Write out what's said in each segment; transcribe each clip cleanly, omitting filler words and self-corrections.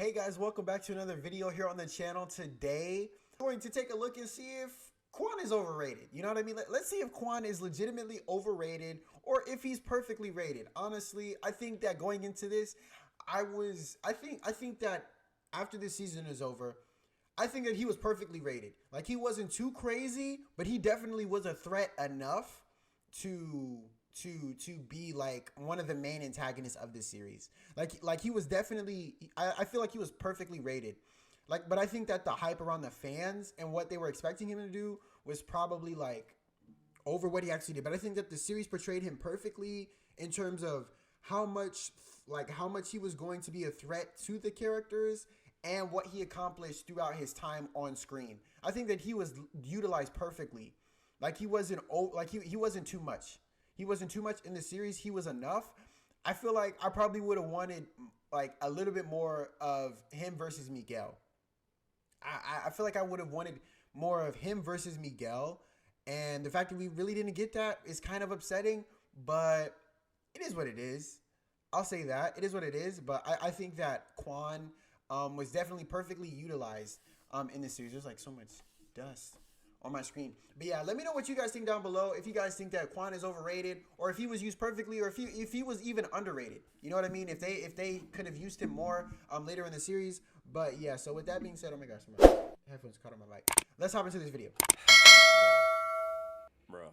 Hey guys, welcome back to another video here on the channel. Today, we're going to take a look and see if Quan is overrated. You know what I mean? Let's see if Quan is legitimately overrated or if he's perfectly rated. Honestly, I think that going into this, I think that after this season is over, I think that he was perfectly rated. Like, he wasn't too crazy, but he definitely was a threat enough to be like one of the main antagonists of this series. Like he was definitely, I feel like he was perfectly rated. Like, but I think that the hype around the fans and what they were expecting him to do was probably like over what he actually did. But I think that the series portrayed him perfectly in terms of how much he was going to be a threat to the characters and what he accomplished throughout his time on screen. I think that he was utilized perfectly. Like, he wasn't he wasn't too much. He wasn't too much in the series. He was enough. I feel like I probably would have wanted like a little bit more of him versus Miguel. I feel like I would have wanted more of him versus Miguel. And the fact that we really didn't get that is kind of upsetting, but it is what it is. I'll say that. It is what it is. But I think that Quan was definitely perfectly utilized in this series. There's like so much dust on my screen. But yeah, let me know what you guys think down below. If you guys think that Quan is overrated, or if he was used perfectly, or if he was even underrated. You know what I mean? If they could have used him more later in the series. But yeah, so with that being said, oh my gosh, my headphones caught on my mic. Let's hop into this video. Bro,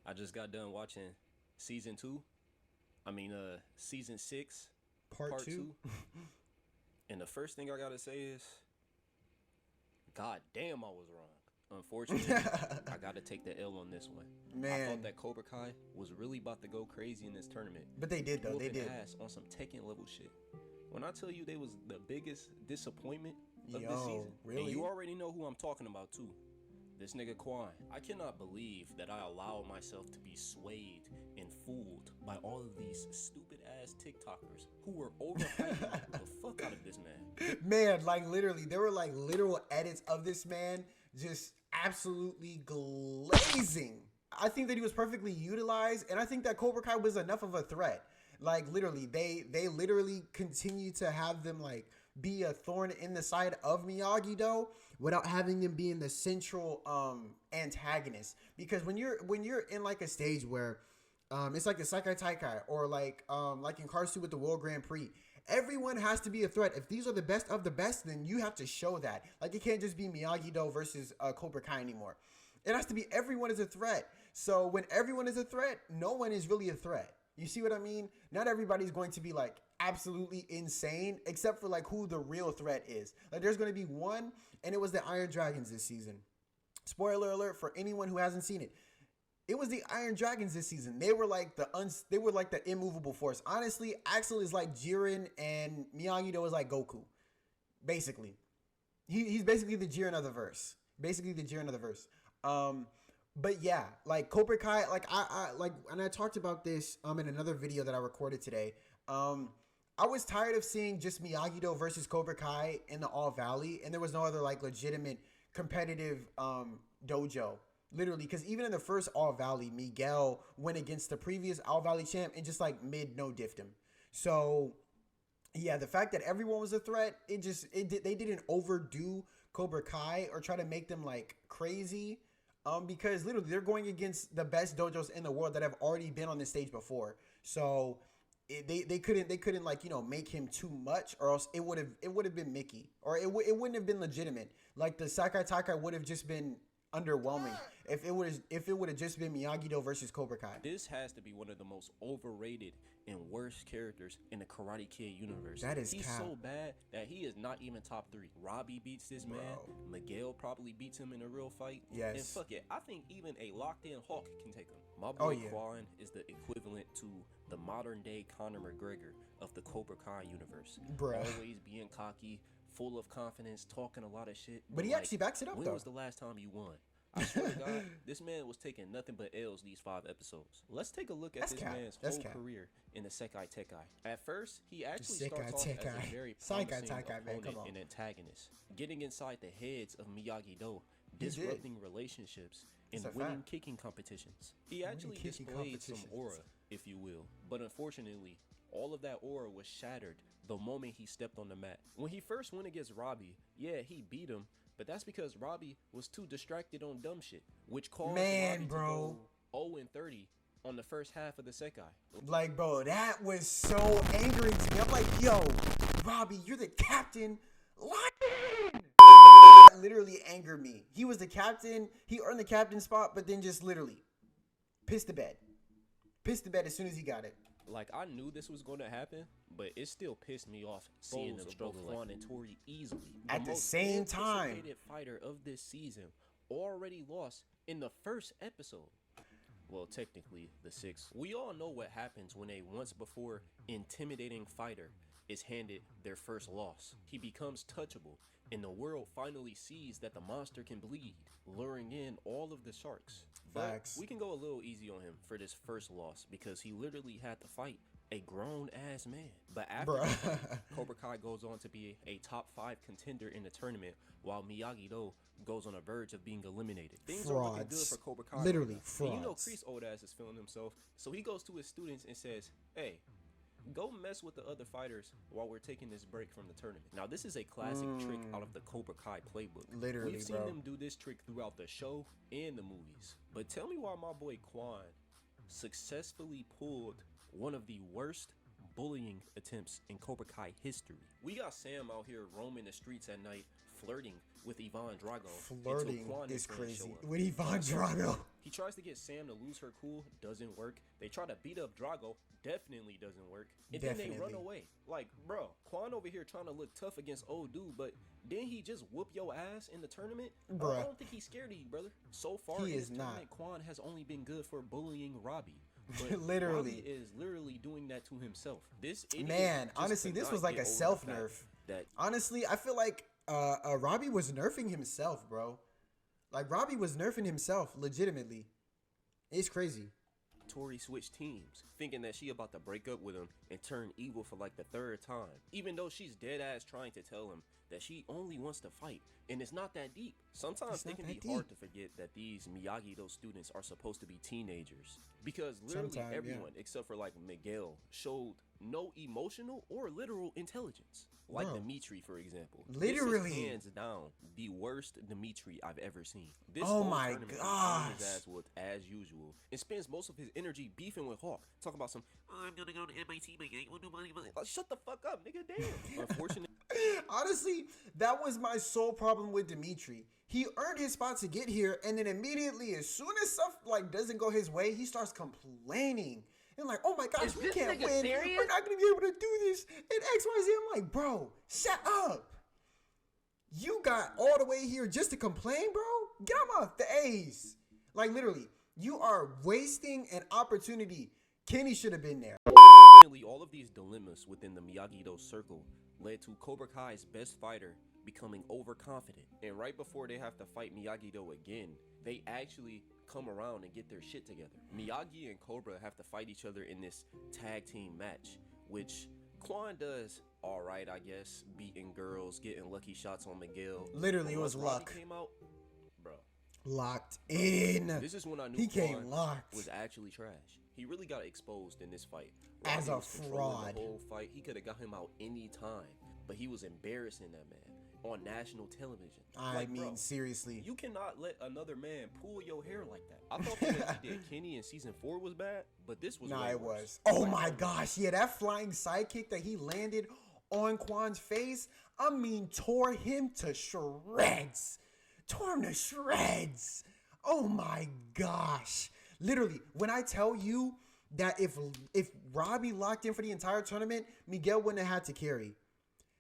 I just got done watching season 6, Part 2. And the first thing I gotta say is, god damn, I was wrong. Unfortunately, I gotta take the L on this one. Man, I thought that Cobra Kai was really about to go crazy in this tournament. But they did, though. They did. Ass on some Tekken level shit. When I tell you they was the biggest disappointment of this season, really? And you already know who I'm talking about too. This nigga Quan. I cannot believe that I allow myself to be swayed and fooled by all of these stupid ass TikTokers who were overhyping the fuck out of this man. Man, like literally, there were like literal edits of this man just absolutely glazing. I think that he was perfectly utilized, and I think that Cobra Kai was enough of a threat. Like literally, they literally continue to have them like be a thorn in the side of Miyagi-Do without having them being the central antagonist. Because when you're in like a stage where it's like the Sekai Taikai or like in Cars 2 with the World Grand Prix, everyone has to be a threat. If these are the best of the best, then you have to show that. Like, it can't just be Miyagi-Do versus Cobra Kai anymore. It has to be everyone is a threat. So when everyone is a threat, no one is really a threat. You see what I mean? Not everybody's going to be like absolutely insane, except for like who the real threat is. Like, there's going to be one, and it was the Iron Dragons this season. Spoiler alert for anyone who hasn't seen it. It was the Iron Dragons this season. They were like the immovable force. Honestly, Axel is like Jiren and Miyagi-Do is like Goku. Basically. He's basically the Jiren of the verse. But yeah, like Cobra Kai, like and I talked about this in another video that I recorded today. I was tired of seeing just Miyagi-Do versus Cobra Kai in the All Valley, and there was no other like legitimate competitive dojo. Literally, because even in the first All Valley, Miguel went against the previous All Valley champ and just like no-diffed him. So yeah, the fact that everyone was a threat, they didn't overdo Cobra Kai or try to make them like crazy. Because literally they're going against the best dojos in the world that have already been on this stage before. So they couldn't like, you know, make him too much, or else it would have been Mickey, or it wouldn't have been legitimate. Like the Sekai Taikai would have just been underwhelming if it would have just been Miyagi-Do versus Cobra Kai. This has to be one of the most overrated and worst characters in the Karate Kid universe. That is He's cap. so bad that he is not even top 3. Robbie beats this man. Miguel probably beats him in a real fight. Yes. And fuck it, I think even a locked-in Hulk can take him. My boy Quan is the equivalent to the modern-day Conor McGregor of the Cobra Kai universe. Bruh. Always being cocky, full of confidence, talking a lot of shit. But he actually backs it up, when though. was the last time you won? I swear to God, this man was taking nothing but L's these 5 episodes. Let's take a look at this man's whole career in the Sekai Taikai. At first, he actually starts off as a very promising opponent and antagonist, getting inside the heads of Miyagi-Do, disrupting relationships, and winning kicking competitions. He actually displayed some aura, if you will, but unfortunately, All of that aura was shattered the moment he stepped on the mat. When he first went against Robbie, yeah, he beat him, but that's because Robbie was too distracted on dumb shit, which caused Robbie to go 0-30 on the first half of the Sekai. Like, bro, that was so angering to me. I'm like, yo, Robbie, you're the captain. Lion! That literally angered me. He was the captain. He earned the captain spot, but then just literally pissed the bed. Pissed the bed as soon as he got it. Like, I knew this was going to happen, but it still pissed me off seeing them struggle Quan and Tori easily. At the same time. The most fighter of this season already lost in the first episode. Well, technically, the 6th. We all know what happens when a once before intimidating fighter is handed their first loss. He becomes touchable, and the world finally sees that the monster can bleed, luring in all of the sharks. But we can go a little easy on him for this first loss because he literally had to fight a grown-ass man. But after that, Cobra Kai goes on to be a top 5 contender in the tournament, while Miyagi-Do goes on the verge of being eliminated. Things are looking good for Cobra Kai. Literally frauds. And you know Kreese old ass is feeling himself, so he goes to his students and says, hey, go mess with the other fighters while we're taking this break from the tournament. Now, this is a classic trick out of the Cobra Kai playbook. Literally, we've seen them do this trick throughout the show and the movies. But tell me why my boy Quan successfully pulled one of the worst bullying attempts in Cobra Kai history. We got Sam out here roaming the streets at night, flirting with Ivan Drago. Flirting is crazy. With Ivan Drago. He tries to get Sam to lose her cool, doesn't work. They try to beat up Drago, definitely doesn't work. And then they run away. Like, bro, Quan over here trying to look tough against old dude, but didn't he just whoop your ass in the tournament? Bruh. I don't think he's scared of you, brother. So far in this tournament, Quan has only been good for bullying Robbie. But literally. Robbie is literally doing that to himself. This idiot man, honestly, this was like a self nerf. Honestly, I feel like Robbie was nerfing himself, bro. Like, Robbie was nerfing himself, legitimately. It's crazy. Tori switched teams, thinking that she about to break up with him and turn evil for like the 3rd time, even though she's dead ass trying to tell him that she only wants to fight, and it's not that deep. Sometimes it can be hard to forget that these Miyagi-Do students are supposed to be teenagers, because literally everyone except for like Miguel showed no emotional or literal intelligence. Like Dimitri, for example. Literally. This is hands down the worst Dimitri I've ever seen. This oh my gosh. His ass whooped as usual, and spends most of his energy beefing with Hawk. Talking about some, I'm gonna go to MIT, but ain't want nobody. Like, shut the fuck up, nigga. Damn. Unfortunately. Honestly, that was my sole problem with Dimitri. He earned his spot to get here, and then immediately, as soon as stuff like doesn't go his way, he starts complaining. And like, oh my gosh, we can't win. Serious? We're not going to be able to do this. And XYZ, I'm like, bro, shut up. You got all the way here just to complain, bro? Get him off the A's. Like, literally, you are wasting an opportunity. Kenny should have been there. All of these dilemmas within the Miyagi-Do circle led to Cobra Kai's best fighter becoming overconfident. And right before they have to fight Miyagi-Do again, they actually come around and get their shit together. Miyagi and Cobra have to fight each other in this tag team match, which Quan does all right, I guess, beating girls, getting lucky shots on Miguel. Literally, it was luck. Came out, bro. Locked in. This is when I knew he Quan came locked. Was actually trash. He really got exposed in this fight. As a fraud. The whole fight, he could have got him out any time, but he was embarrassing that man on national television. I mean, bro, seriously. You cannot let another man pull your hair like that. I thought that he did Kenny in season 4 was bad, but this was it was. Oh my gosh, yeah, that flying sidekick that he landed on Quan's face, I mean, tore him to shreds. Tore him to shreds. Oh my gosh. Literally, when I tell you that if Robbie locked in for the entire tournament, Miguel wouldn't have had to carry.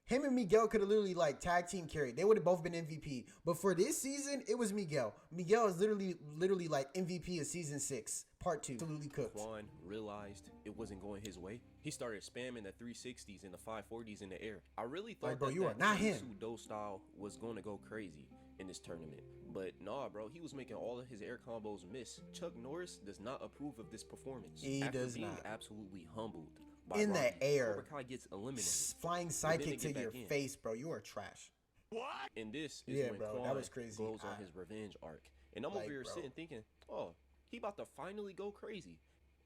Him and Miguel could have literally like tag team carried. They would have both been MVP. But for this season, it was Miguel. Miguel is literally like MVP of season 6, part 2. Absolutely cooked. Quan realized it wasn't going his way. He started spamming the 360s and the 540s in the air. I really thought bro, you are not him. Do style was going to go crazy in this tournament. But nah, bro, he was making all of his air combos miss. Chuck Norris does not approve of this performance. He does being not. Absolutely humbled. In Robbie. The air. Cobra Kai gets eliminated. Flying sidekick to your face, bro. You are trash. What? And this is when bro, Quan that was crazy. goes on his revenge arc. And I'm over here sitting thinking, oh, he about to finally go crazy.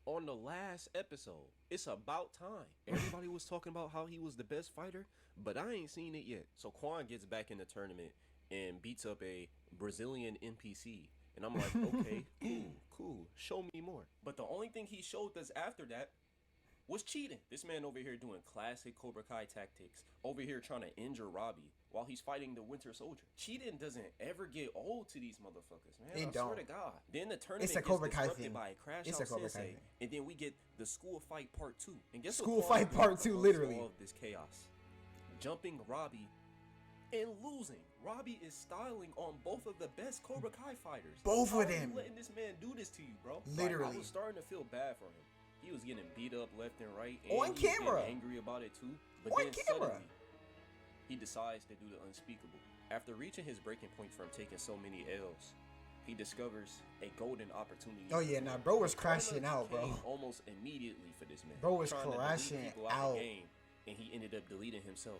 on the last episode. It's about time. Everybody was talking about how he was the best fighter, but I ain't seen it yet. So Quan gets back in the tournament and beats up a Brazilian NPC. And I'm like, okay, cool. Show me more. But the only thing he showed us after that was cheating. This man over here doing classic Cobra Kai tactics, over here trying to injure Robbie while he's fighting the Winter Soldier. Cheating doesn't ever get old to these motherfuckers, man. I swear to God. Then the tournament gets disrupted by a crash out sensei, and then we get the school fight part 2. And guess what? School fight part 2, literally. All of this chaos, jumping Robbie and losing. Robbie is styling on both of the best Cobra Kai fighters. Both of them. Letting this man do this to you, bro. Literally. Like, I was starting to feel bad for him. He was getting beat up left and right, and on camera, angry about it too. But on then suddenly, he decides to do the unspeakable. After reaching his breaking point from taking so many L's, he discovers a golden opportunity. Oh yeah, nah, bro was crashing out, bro. Almost immediately for this man. Bro was crashing out. The game, and he ended up deleting himself.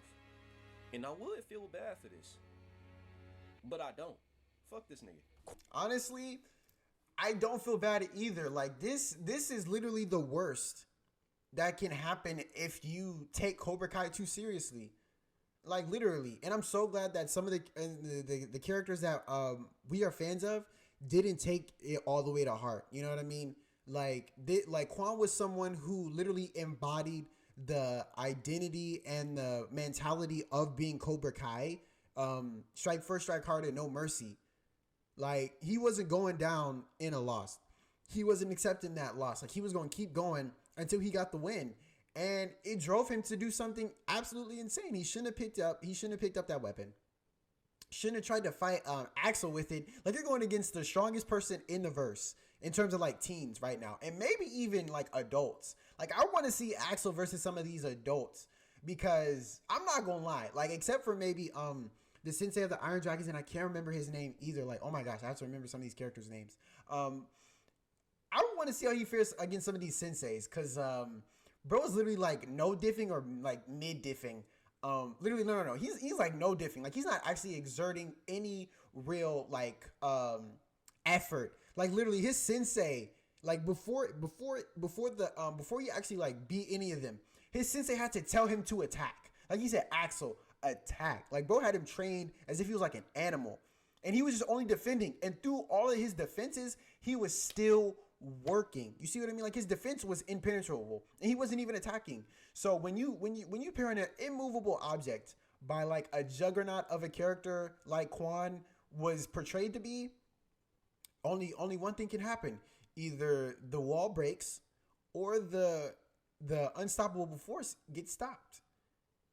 And I would feel bad for this, but I don't. Fuck this nigga. Honestly, I don't feel bad either. Like this is literally the worst that can happen if you take Cobra Kai too seriously. Like literally. And I'm so glad that some of the characters that we are fans of didn't take it all the way to heart. You know what I mean? Like Quan was someone who literally embodied the identity and the mentality of being Cobra Kai. Strike first, strike hard, and no mercy. Like, he wasn't going down in a loss. He wasn't accepting that loss. Like, he was going to keep going until he got the win. And it drove him to do something absolutely insane. He shouldn't have picked up that weapon. Shouldn't have tried to fight Axel with it. Like, you're going against the strongest person in the verse in terms of, like, teens right now. And maybe even, like, adults. Like, I want to see Axel versus some of these adults. Because I'm not going to lie. Like, except for maybe the sensei of the Iron Dragons, and I can't remember his name either. Like, oh my gosh, I have to remember some of these characters' names. I want to see how he fares against some of these senseis, because bro is literally like no diffing or like mid diffing. Literally, no. He's like no diffing. Like, he's not actually exerting any real like effort. Like, literally, his sensei, like before he actually like beat any of them, his sensei had to tell him to attack. Like, he said, Axel, attack. Like, bro had him trained as if he was like an animal, and he was just only defending, and through all of his defenses he was still working. You see what I mean? Like, his defense was impenetrable and he wasn't even attacking. So when you pair an immovable object by like a juggernaut of a character like Quan was portrayed to be, only one thing can happen. Either the wall breaks or the unstoppable force gets stopped.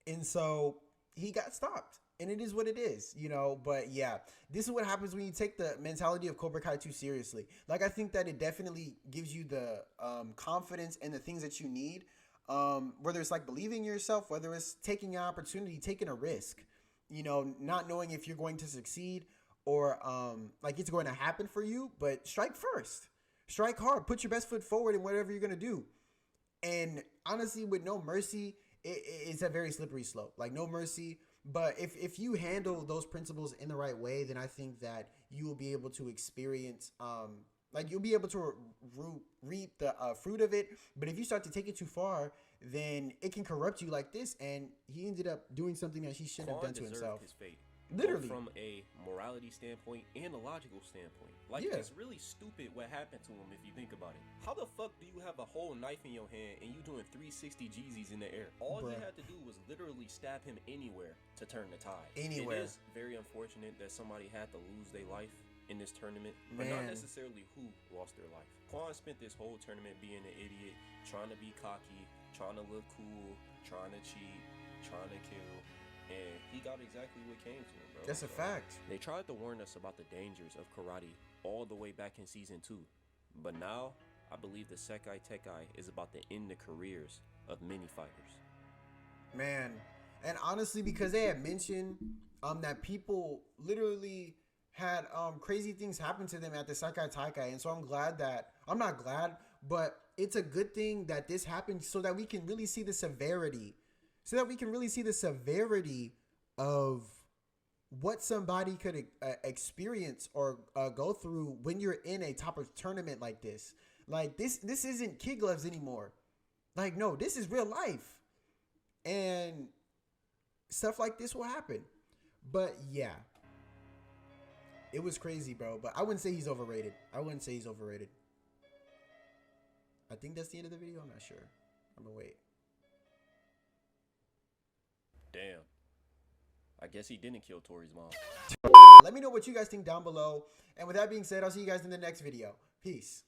And so he got stopped, and it is what it is, you know. But yeah, this is what happens when you take the mentality of Cobra Kai too seriously. Like, I think that it definitely gives you the confidence and the things that you need, whether it's like believing in yourself, whether it's taking an opportunity, taking a risk, you know, not knowing if you're going to succeed or like it's going to happen for you. But strike first, strike hard, put your best foot forward in whatever you're going to do. And honestly, with no mercy, it's a very slippery slope. Like, no mercy. But if you handle those principles in the right way, then I think that you will be able to experience, like, you'll be able to reap the fruit of it. But if you start to take it too far, then it can corrupt you like this. And he ended up doing something that he shouldn't have done to himself. His fate. Literally. From a morality standpoint and a logical standpoint. Like, yeah. It's really stupid what happened to him if you think about it. How the fuck do you have a whole knife in your hand and you doing 360 Jeezys in the air? All he had to do was literally stab him anywhere to turn the tide. Anywhere. It is very unfortunate that somebody had to lose their life in this tournament, but not necessarily who lost their life. Quan spent this whole tournament being an idiot, trying to be cocky, trying to look cool, trying to cheat, trying to kill. And he got exactly what came to him, bro. That's a fact. They tried to warn us about the dangers of karate all the way back in season 2. But now, I believe the Sekai Tekai is about to end the careers of many fighters. Man, and honestly, because they had mentioned that people literally had crazy things happen to them at the Sekai Tekai. And so I'm not glad, but it's a good thing that this happened so that we can really see the severity. So that we can really see the severity of what somebody could experience or go through when you're in a top of tournament like this. Like, this isn't kid gloves anymore. Like, no, this is real life. And stuff like this will happen. But yeah. It was crazy, bro. But I wouldn't say he's overrated. I think that's the end of the video. I'm not sure. I'm gonna wait. Damn. I guess he didn't kill Tori's mom. Let me know what you guys think down below. And with that being said, I'll see you guys in the next video. Peace.